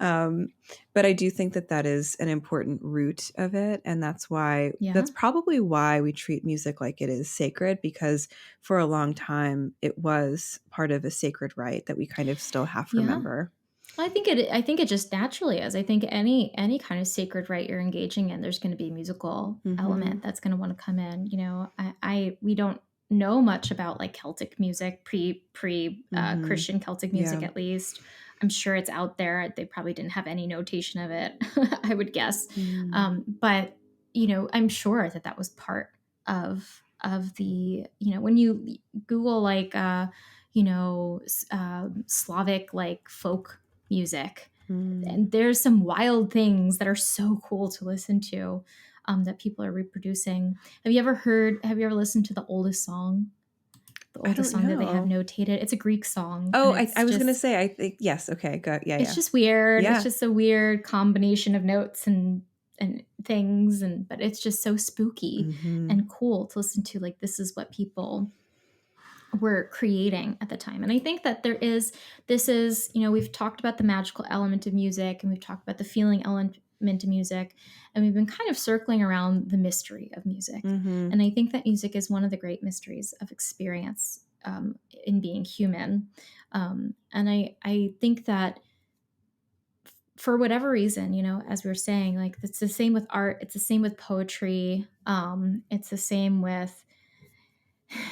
um, but I do think that that is an important root of it. And Yeah. that's probably why we treat music like it is sacred, because for a long time it was part of a sacred rite that we kind of still have to Yeah. remember. I think it just naturally is. I think any kind of sacred rite you're engaging in, there's going to be a musical Hmm. element that's going to want to come in. I we don't know much about like Celtic music, pre Hmm. Christian Celtic music Yeah. at least. I'm sure it's out there. They probably didn't have any notation of it, I would guess. Mm. But I'm sure that that was part of the when you Google like Slavic like folk music. Mm. And there's some wild things that are so cool to listen to that people are reproducing. Have you ever listened to the oldest song? The I oldest don't song that they have know. notated. It's a Greek song and Oh, I was gonna say, I think yes. Okay, go. Yeah, it's yeah, just weird. It's yeah. just a weird combination of notes and things but it's just so spooky Hmm. and cool to listen to. Like this is what people were creating at the time. And I think that this is, we've talked about the magical element of music and we've talked about the feeling element of music, and we've been kind of circling around the mystery of music. Hmm. And I think that music is one of the great mysteries of experience in being human. And I think that for whatever reason, as we were saying, like it's the same with art, it's the same with poetry, it's the same with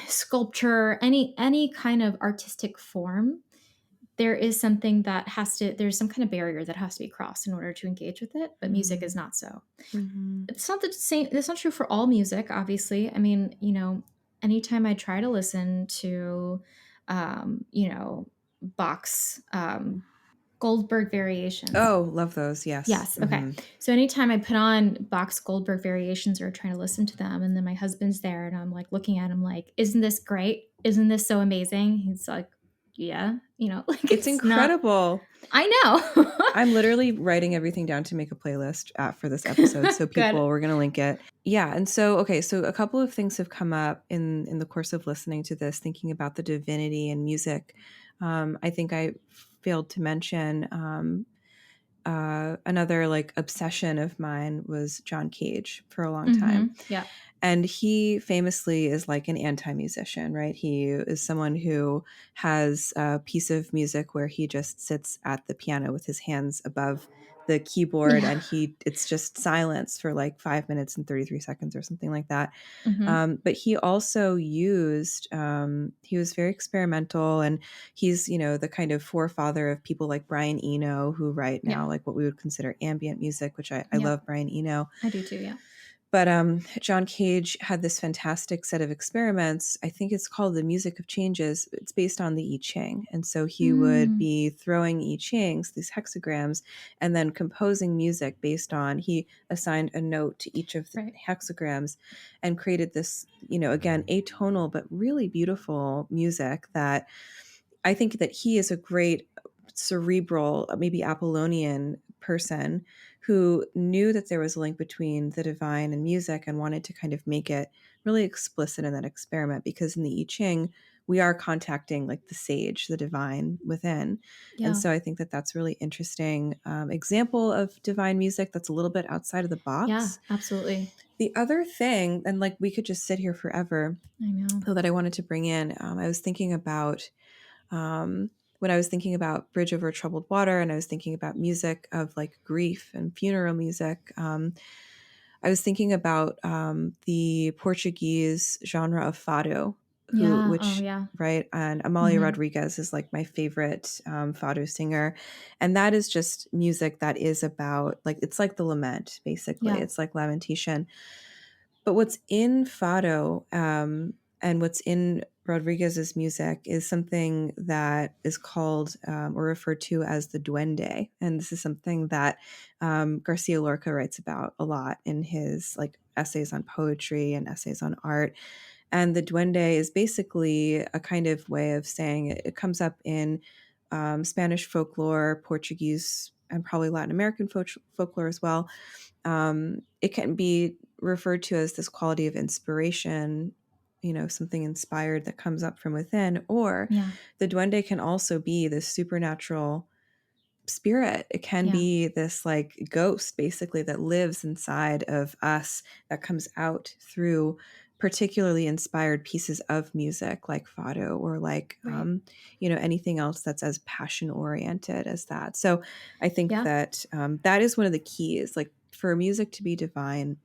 sculpture, any kind of artistic form. There is something that there's some kind of barrier that has to be crossed in order to engage with it, but music is Hmm. not so. Hmm. It's not the same. It's not true for all music, obviously. I mean, anytime I try to listen to Bach's Goldberg variations. Oh, love those. Yes. Yes. Okay. Hmm. So anytime I put on Bach's Goldberg variations or trying to listen to them, and then my husband's there, and I'm like looking at him like, "Isn't this great? Isn't this so amazing?" He's like, "Yeah." Like It's it's not. incredible. I know. I'm literally writing everything down to make a playlist for this episode. So Good. we're going to link it. Yeah. And so, okay. So a couple of things have come up in the course of listening to this, thinking about the divinity and music. I think I failed to mention another like obsession of mine was John Cage for a long time. Yeah. And he famously is like an anti-musician, right? He is someone who has a piece of music where he just sits at the piano with his hands above the keyboard, Yeah. and it's just silence for like 5 minutes and 33 seconds or something like that. Hmm. But he also he was very experimental, and he's, the kind of forefather of people like Brian Eno, who write Yeah. now like what we would consider ambient music, which I Yeah. love Brian Eno. I do too. Yeah. But John Cage had this fantastic set of experiments. I think it's called the Music of Changes. It's based on the I Ching. And so he would Mm. be throwing I Chings, these hexagrams, and then composing music based on, he assigned a note to each of the Right. hexagrams and created this, again, atonal, but really beautiful music that I think that he is a great cerebral, maybe Apollonian person who knew that there was a link between the divine and music and wanted to kind of make it really explicit in that experiment, because in the I Ching, we are contacting like the sage, the divine within. And Yeah. so I think that that's really interesting example of divine music that's a little bit outside of the Yeah, box. absolutely. The other thing, and like we could just sit here forever, I know. though, that I wanted to bring in, I was thinking about when I was thinking about Bridge Over Troubled Water, and I was thinking about music of like grief and funeral music. I was thinking about the Portuguese genre of fado, Yeah. Oh, which yeah. right, and Amalia Mhm. Rodriguez is like my favorite fado singer, and that is just music that is about like it's like the lament, basically. Yeah. It's like lamentation. But what's in fado and what's in Rodriguez's music is something that is called or referred to as the duende, and this is something that Garcia Lorca writes about a lot in his like essays on poetry and essays on art. And the duende is basically a kind of way of saying it comes up in Spanish folklore, Portuguese, and probably Latin American folklore as well. It can be referred to as this quality of inspiration, something inspired that comes up from within, or Yeah. the duende can also be this supernatural spirit. It can Yeah. be this like ghost basically that lives inside of us that comes out through particularly inspired pieces of music like fado or like Right. anything else that's as passion oriented as that. So I think Yeah. that that is one of the keys, like for music to be divine,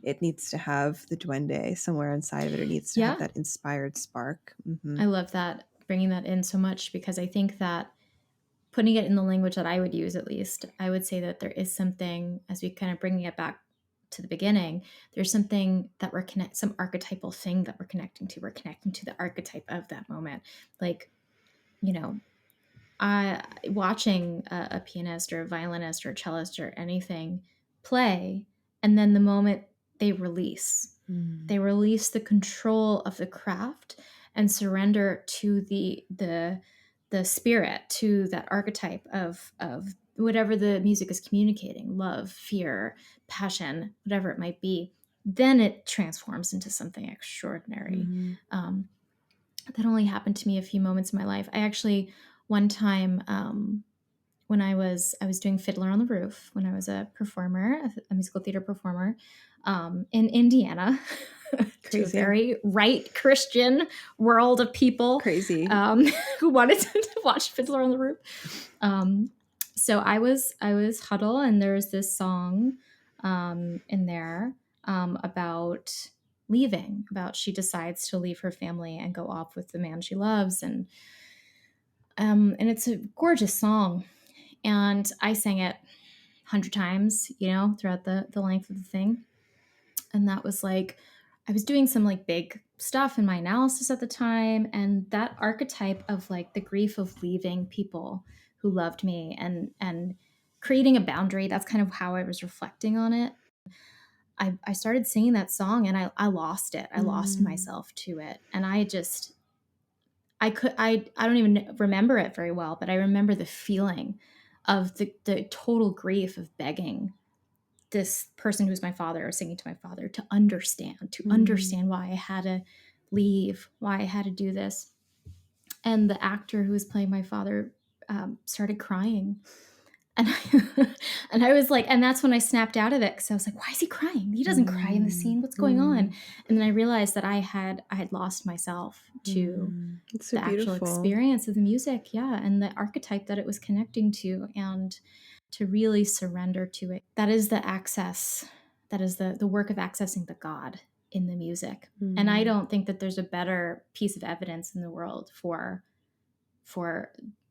it needs to have the duende somewhere inside of it. It needs to have Yeah. that inspired spark. I love that, bringing that in so much, because I think that putting it in the language that I would use, at least, I would say that there is something, as we kind of bringing it back to the beginning, there's something that some archetypal thing that we're connecting to. We're connecting to the archetype of that moment. Like, you know, watching a pianist or a violinist or a cellist or anything play, and then the moment they release, Mm. they release the control of the craft and surrender to the spirit, to that archetype of whatever the music is communicating, love, fear, passion, whatever it might be. Then it transforms into something extraordinary. Mm-hmm. um, that only happened to me a few moments in my life. I actually, one time, when I was doing Fiddler on the Roof, when I was a performer, a musical theater performer, in Indiana, to a Crazy. very right Christian world of people, Crazy. who wanted to watch Fiddler on the Roof. So I was Huddle, and there's this song in there about leaving, about she decides to leave her family and go off with the man she loves, and it's a gorgeous song, and I sang it 100 times, throughout the length of the thing. And that was like, I was doing some like big stuff in my analysis at the time, and that archetype of like the grief of leaving people who loved me, and creating a boundary. That's kind of how I was reflecting on it. I started singing that song, and I lost it. I lost Mm. myself to it. And I don't even remember it very well, but I remember the feeling of the total grief of begging this person who's my father, or singing to my father, to Mm. understand why I had to leave, why I had to do this. And the actor who was playing my father started crying. And and I was like, and that's when I snapped out of it, because I was like, why is he crying? He doesn't cry in the Mm. scene. What's going on? Mm. And then I realized that I had lost myself to Mm. It's so the actual beautiful. experience of the music, yeah, and the archetype that it was connecting to, and to really surrender to it. That is the access. That is the work of accessing the God in the music. And I Mm. don't think that there's a better piece of evidence in the world for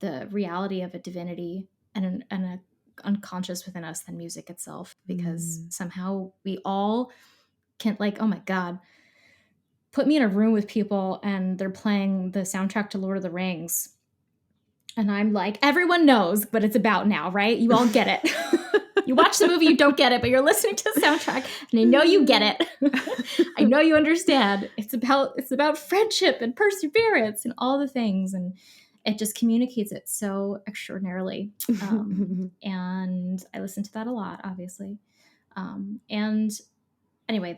the reality of a divinity and a unconscious within us than music itself, because Mm. somehow we all can, like, oh my God, put me in a room with people and they're playing the soundtrack to Lord of the Rings, and I'm like, everyone knows what it's about now, right? You all get it. You watch the movie, you don't get it, but you're listening to the soundtrack, and I know you get it. I know you understand. It's about friendship and perseverance and all the things, and it just communicates it so extraordinarily. And I listen to that a lot, obviously. And anyway,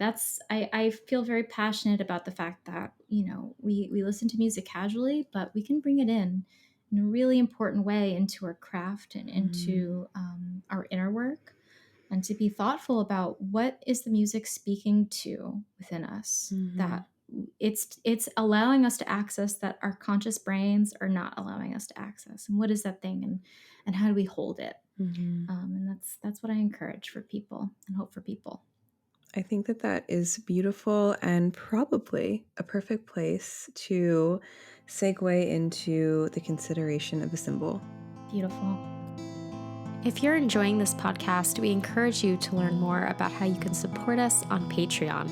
I feel very passionate about the fact that we listen to music casually, but we can bring it in a really important way into our craft and into our inner work, and to be thoughtful about what is the music speaking to within us, that it's allowing us to access that our conscious brains are not allowing us to access, and what is that thing, and how do we hold it. And that's what I encourage for people and hope for people. I think that that is beautiful and probably a perfect place to segue into the consideration of a symbol. Beautiful. If you're enjoying this podcast, we encourage you to learn more about how you can support us on Patreon.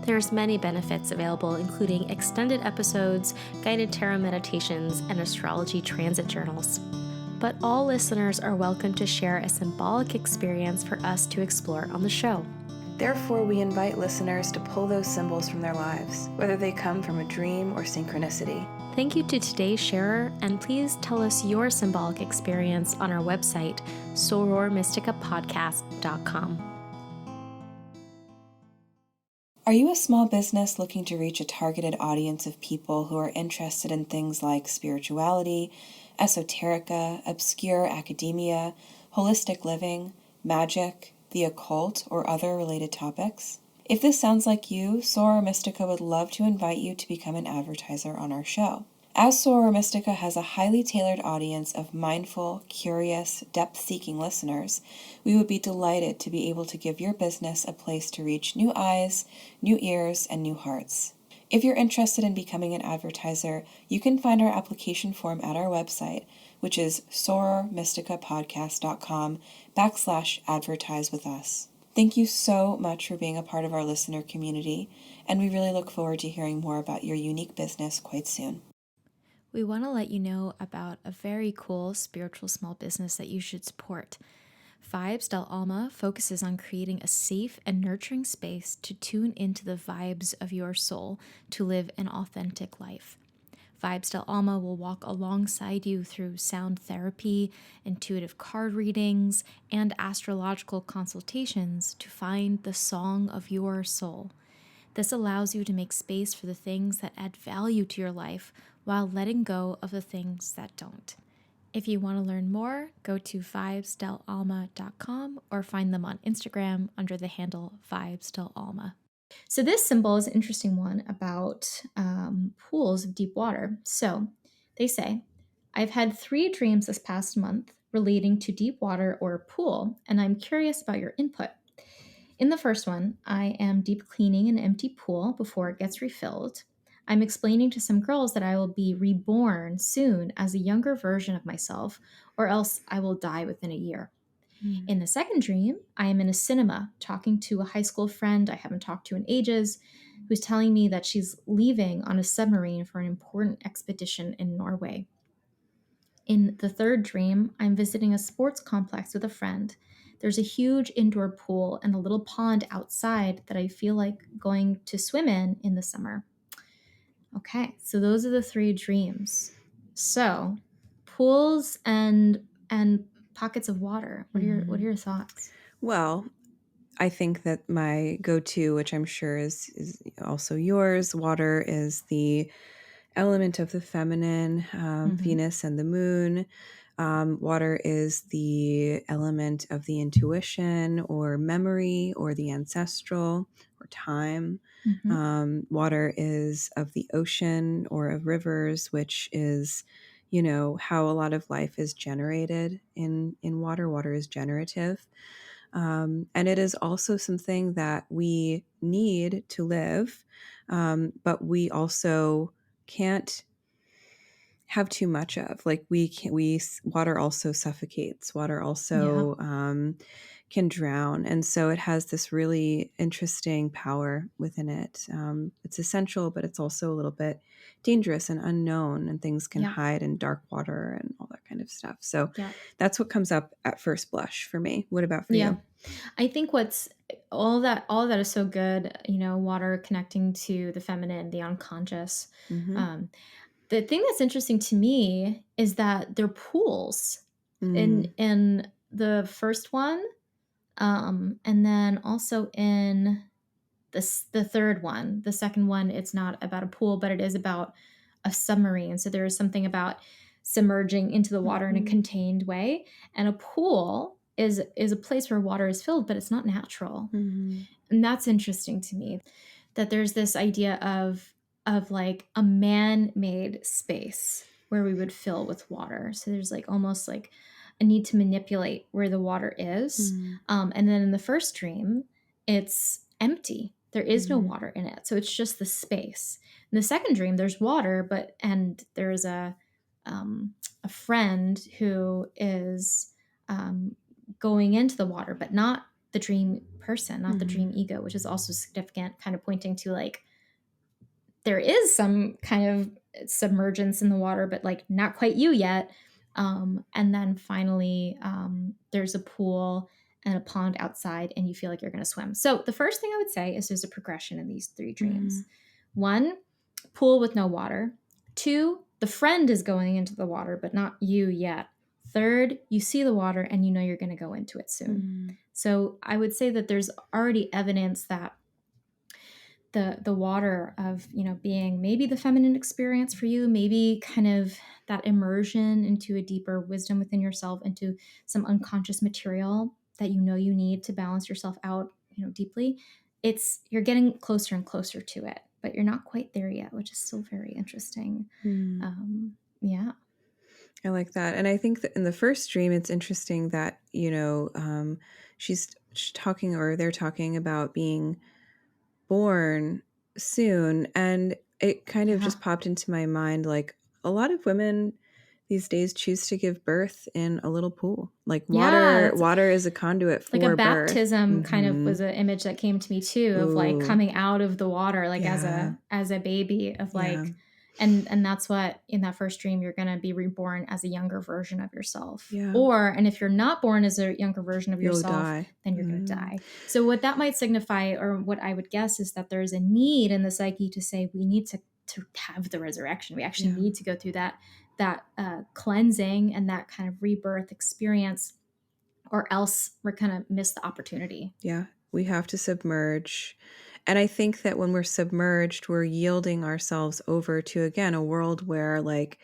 There's many benefits available, including extended episodes, guided tarot meditations, and astrology transit journals. But all listeners are welcome to share a symbolic experience for us to explore on the show. Therefore, we invite listeners to pull those symbols from their lives, whether they come from a dream or synchronicity. Thank you to today's sharer, and please tell us your symbolic experience on our website, sorormysticapodcast.com. Are you a small business looking to reach a targeted audience of people who are interested in things like spirituality, esoterica, obscure academia, holistic living, magic, the occult, or other related topics? If this sounds like you, Soror Mystica would love to invite you to become an advertiser on our show. As Soror Mystica has a highly tailored audience of mindful, curious, depth-seeking listeners, we would be delighted to be able to give your business a place to reach new eyes, new ears, and new hearts. If you're interested in becoming an advertiser, you can find our application form at our website, which is sorormysticapodcast.com/advertise with us. Thank you so much for being a part of our listener community, and we really look forward to hearing more about your unique business quite soon. We want to let you know about a very cool spiritual small business that you should support. Vibes del Alma focuses on creating a safe and nurturing space to tune into the vibes of your soul to live an authentic life. Vibes del Alma will walk alongside you through sound therapy, intuitive card readings, and astrological consultations to find the song of your soul. This allows you to make space for the things that add value to your life while letting go of the things that don't. If you want to learn more, go to vibesdelalma.com or find them on Instagram under the handle vibesdelalma. So this symbol is an interesting one about pools of deep water. So they say, I've had 3 dreams this past month relating to deep water or a pool, and I'm curious about your input. In the first one, I am deep cleaning an empty pool before it gets refilled. I'm explaining to some girls that I will be reborn soon as a younger version of myself, or else I will die within a year. In the second dream, I am in a cinema talking to a high school friend I haven't talked to in ages, who's telling me that she's leaving on a submarine for an important expedition in Norway. In the third dream, I'm visiting a sports complex with a friend. There's a huge indoor pool and a little pond outside that I feel like going to swim in the summer. Okay, so those are the 3 dreams. So, pools and pockets of water. What are your thoughts? Well, I think that my go-to, which I'm sure is also yours, water is the element of the feminine, Venus and the moon. Water is the element of the intuition or memory or the ancestral or time. Water is of the ocean or of rivers, which is, how a lot of life is generated in water. Water is generative. And it is also something that we need to live, but we also can't have too much of. Like water also suffocates. Water also can drown, and so it has this really interesting power within it. It's essential, but it's also a little bit dangerous and unknown, and things can hide in dark water and all that kind of stuff. So that's what comes up at first blush for me. What about for you? I think what's all that is so good, water connecting to the feminine, the unconscious. The thing that's interesting to me is that they're pools in the first one, and then also in the third one. The second one, it's not about a pool, but it is about a submarine. So there is something about submerging into the water in a contained way. And a pool is a place where water is filled, but it's not natural. And that's interesting to me, that there's this idea of like a man-made space where we would fill with water. So there's like almost like a need to manipulate where the water is. And then in the first dream, it's empty. There is no water in it. So it's just the space. In the second dream, there's water, and there's a friend who is going into the water, but not the dream person, not the dream ego, which is also significant, kind of pointing to like there is some kind of submergence in the water, but like not quite you yet. And then finally, there's a pool and a pond outside, and you feel like you're going to swim. So the first thing I would say is there's a progression in these three dreams. One, pool with no water. Two, the friend is going into the water, but not you yet. Third, you see the water and you know you're going to go into it soon. So I would say that there's already evidence that the water of, you know, being maybe the feminine experience for you, maybe kind of that immersion into a deeper wisdom within yourself, into some unconscious material that you know you need to balance yourself out, you know, deeply. You're getting closer and closer to it, but you're not quite there yet, which is still very interesting. Yeah. I like that. And I think that in the first dream, it's interesting that, you know, she's talking, or they're talking about being born soon. And it kind of just popped into my mind, like a lot of women these days choose to give birth in a little pool. Like water is a conduit for like a birth. baptism kind of was an image that came to me too, of like coming out of the water, like as a baby, of like, and that's what, in that first dream, you're going to be reborn as a younger version of yourself. And if you're not born as a younger version of yourself, then you're going to die. So what that might signify, or what I would guess, is that there's a need in the psyche to say, we need to have the resurrection. We actually need to go through that cleansing and that kind of rebirth experience, or else we're going to miss the opportunity. Yeah, we have to submerge. And I think that when we're submerged, we're yielding ourselves over to, again, a world where like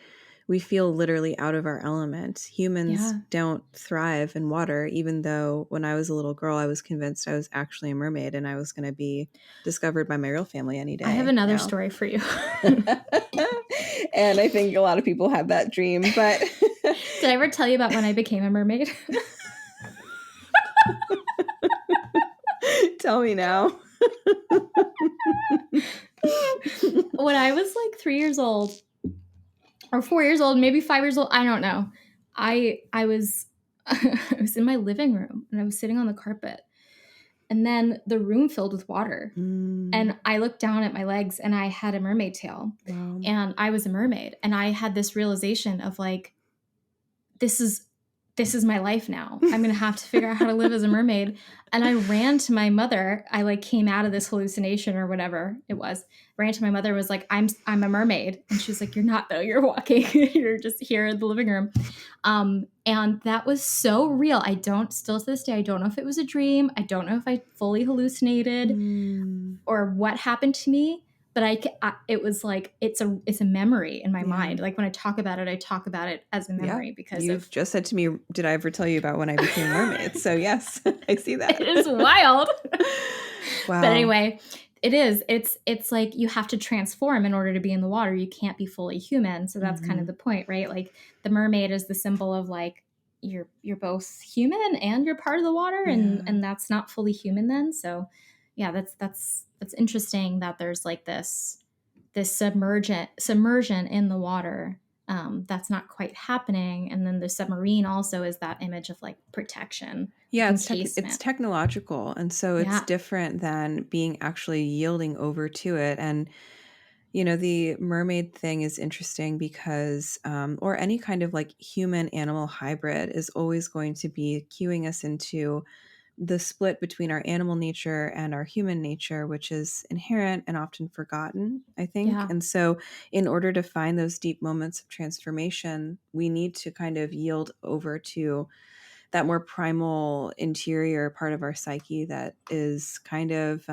we feel literally out of our element. Humans don't thrive in water, even though when I was a little girl, I was convinced I was actually a mermaid and I was going to be discovered by my real family any day. I have another story for you. And I think a lot of people have that dream, but... Did I ever tell you about when I became a mermaid? Tell me now. When I was like 3 years old, or 4 years old, maybe 5 years old, I don't know. I was I was in my living room and I was sitting on the carpet, and then the room filled with water. And I looked down at my legs and I had a mermaid tail. Wow. And I was a mermaid. And I had this realization of like, this is my life now. I'm going to have to figure out how to live as a mermaid. And I ran to my mother. I like came out of this hallucination or whatever it was, ran to my mother and was like, I'm a mermaid. And she was like, you're not though, you're walking. You're just here in the living room. And that was so real. Still to this day, I don't know if it was a dream. I don't know if I fully hallucinated or what happened to me. But it was like, it's a memory in my mind. Like when I talk about it as a memory, because you've just said to me, did I ever tell you about when I became a mermaid? So yes, I see that. It is wild. Wow. But anyway, it is. It's like you have to transform in order to be in the water. You can't be fully human. So that's kind of the point, right? Like the mermaid is the symbol of like you're both human and you're part of the water, and that's not fully human then. So yeah, that's interesting that there's like this submersion in the water that's not quite happening. And then the submarine also is that image of like protection. Yeah, it's technological. And so it's different than being actually yielding over to it. And, you know, the mermaid thing is interesting because, or any kind of like human animal hybrid is always going to be cueing us into the split between our animal nature and our human nature, which is inherent and often forgotten, I think. Yeah. And so in order to find those deep moments of transformation, we need to kind of yield over to that more primal interior part of our psyche that is kind of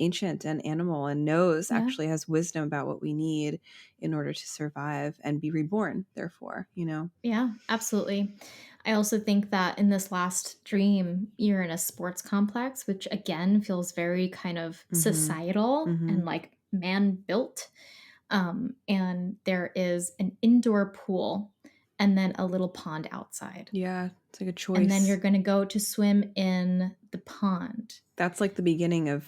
ancient and animal and knows, Yeah. actually has wisdom about what we need in order to survive and be reborn, therefore, Yeah, absolutely. I also think that in this last dream, you're in a sports complex, which again feels very kind of Mm-hmm. societal Mm-hmm. and like man built. And there is an indoor pool and then a little pond outside. Yeah, it's like a And then you're choice. going to go to swim in the pond. That's like the beginning of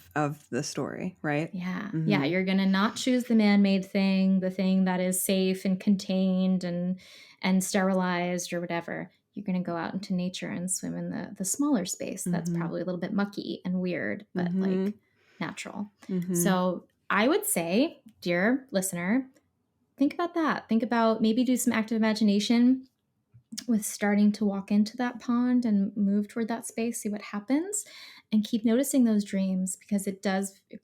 the story, right? Yeah. Yeah. Mm-hmm. You're going to not choose the man made thing, the thing that is safe and contained and sterilized or whatever. You're going to go out into nature and swim in the smaller space that's Mm-hmm. probably a little bit mucky and weird, but Mm-hmm. like natural. Mm-hmm. So I would say, dear listener, think about that. Think about maybe do some active imagination with starting to walk into that pond and move toward that space, see what happens, and keep noticing those dreams because it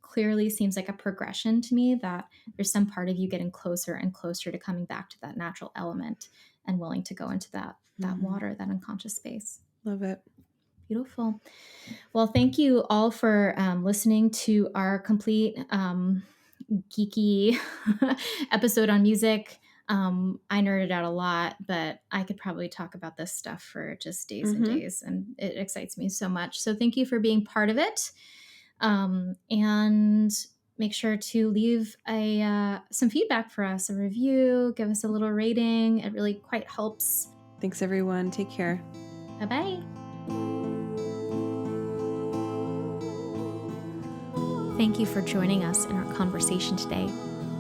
clearly seems like a progression to me that there's some part of you getting closer and closer to coming back to that natural element and willing to go into that Mm-hmm. water, that unconscious space. Love it. Beautiful. Well, thank you all for listening to our complete geeky episode on music. I nerded out a lot, but I could probably talk about this stuff for just days and Mm-hmm. days, and it excites me so much. So thank you for being part of it. And make sure to leave some feedback for us, a review, give us a little rating. It really quite helps. Thanks, everyone. Take care. Bye-bye. Thank you for joining us in our conversation today.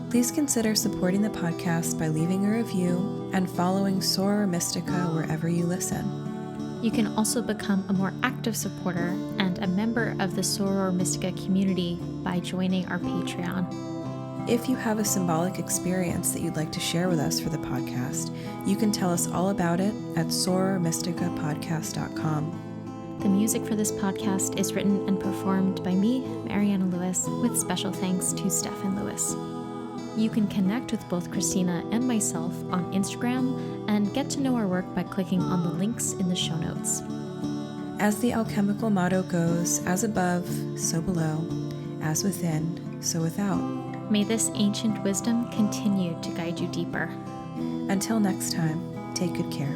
Please consider supporting the podcast by leaving a review and following Soror Mystica wherever you listen. You can also become a more active supporter and a member of the Soror Mystica community by joining our Patreon. If you have a symbolic experience that you'd like to share with us for the podcast, you can tell us all about it at sorormysticapodcast.com. The music for this podcast is written and performed by me, Mariana Lewis, with special thanks to Stefan Lewis. You can connect with both Christina and myself on Instagram and get to know our work by clicking on the links in the show notes. As the alchemical motto goes, as above, so below, as within, so without. May this ancient wisdom continue to guide you deeper. Until next time, take good care.